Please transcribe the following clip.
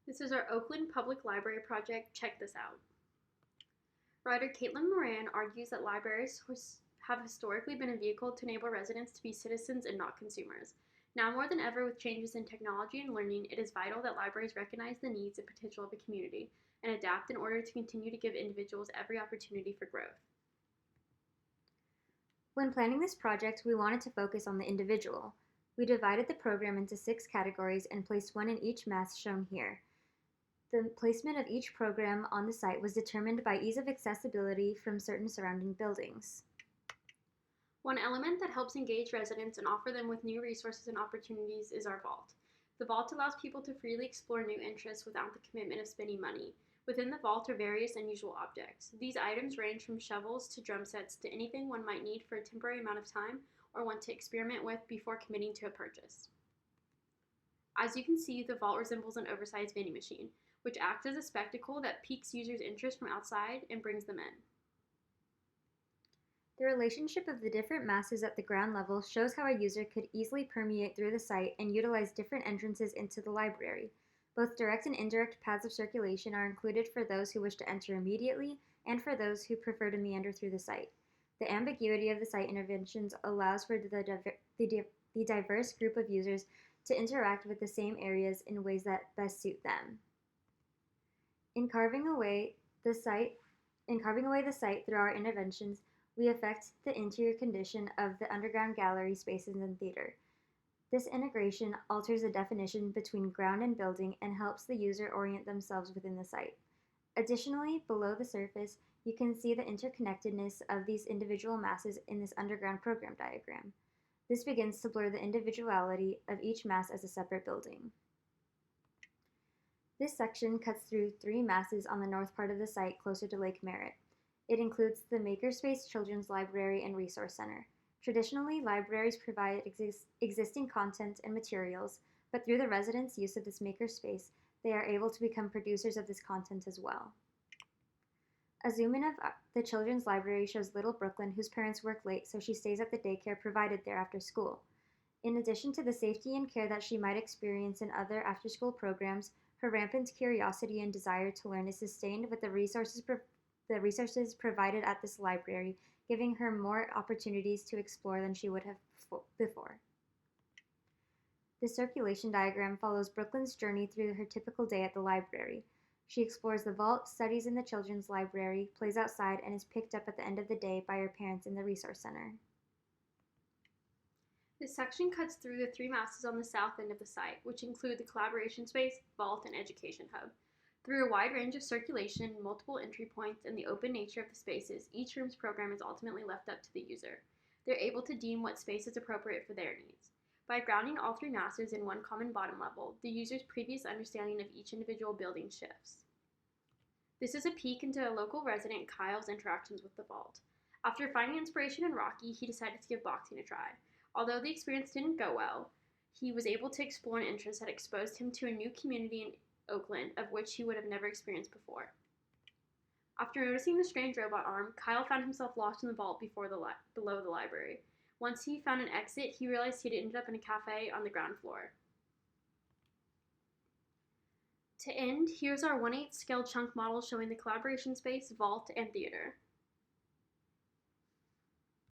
This is our Oakland Public Library project. Check this out. Writer Caitlin Moran argues that libraries have historically been a vehicle to enable residents to be citizens and not consumers. Now more than ever, with changes in technology and learning, it is vital that libraries recognize the needs and potential of a community and adapt in order to continue to give individuals every opportunity for growth. When planning this project, we wanted to focus on the individual. We divided the program into 6 categories and placed one in each mass shown here. The placement of each program on the site was determined by ease of accessibility from certain surrounding buildings. One element that helps engage residents and offer them with new resources and opportunities is our vault. The vault allows people to freely explore new interests without the commitment of spending money. Within the vault are various unusual objects. These items range from shovels to drum sets to anything one might need for a temporary amount of time or want to experiment with before committing to a purchase. As you can see, the vault resembles an oversized vending machine, which acts as a spectacle that piques users' interest from outside and brings them in. The relationship of the different masses at the ground level shows how a user could easily permeate through the site and utilize different entrances into the library. Both direct and indirect paths of circulation are included for those who wish to enter immediately and for those who prefer to meander through the site. The ambiguity of the site interventions allows for the diverse group of users to interact with the same areas in ways that best suit them. In carving away the site through our interventions, we affect the interior condition of the underground gallery spaces and theater. This integration alters the definition between ground and building and helps the user orient themselves within the site. Additionally, below the surface, you can see the interconnectedness of these individual masses in this underground program diagram. This begins to blur the individuality of each mass as a separate building. This section cuts through 3 masses on the north part of the site closer to Lake Merritt. It includes the Makerspace Children's Library and Resource Center. Traditionally, libraries provide existing content and materials, but through the residents' use of this makerspace, they are able to become producers of this content as well. A zoom in of the Children's Library shows little Brooklyn, whose parents work late, so she stays at the daycare provided there after school. In addition to the safety and care that she might experience in other after-school programs, her rampant curiosity and desire to learn is sustained with the resources provided at this library, giving her more opportunities to explore than she would have before. The circulation diagram follows Brooklyn's journey through her typical day at the library. She explores the vault, studies in the children's library, plays outside, and is picked up at the end of the day by her parents in the resource center. This section cuts through the 3 masses on the south end of the site, which include the collaboration space, vault, and education hub. Through a wide range of circulation, multiple entry points, and the open nature of the spaces, each room's program is ultimately left up to the user. They're able to deem what space is appropriate for their needs. By grounding all 3 masses in one common bottom level, the user's previous understanding of each individual building shifts. This is a peek into a local resident, Kyle's interactions with the vault. After finding inspiration in Rocky, he decided to give boxing a try. Although the experience didn't go well, he was able to explore an interest that exposed him to a new community in Oakland, of which he would have never experienced before. After noticing the strange robot arm, Kyle found himself lost in the vault below the library. Once he found an exit, he realized he had ended up in a cafe on the ground floor. To end, here's our 1/8 scale chunk model showing the collaboration space, vault, and theater.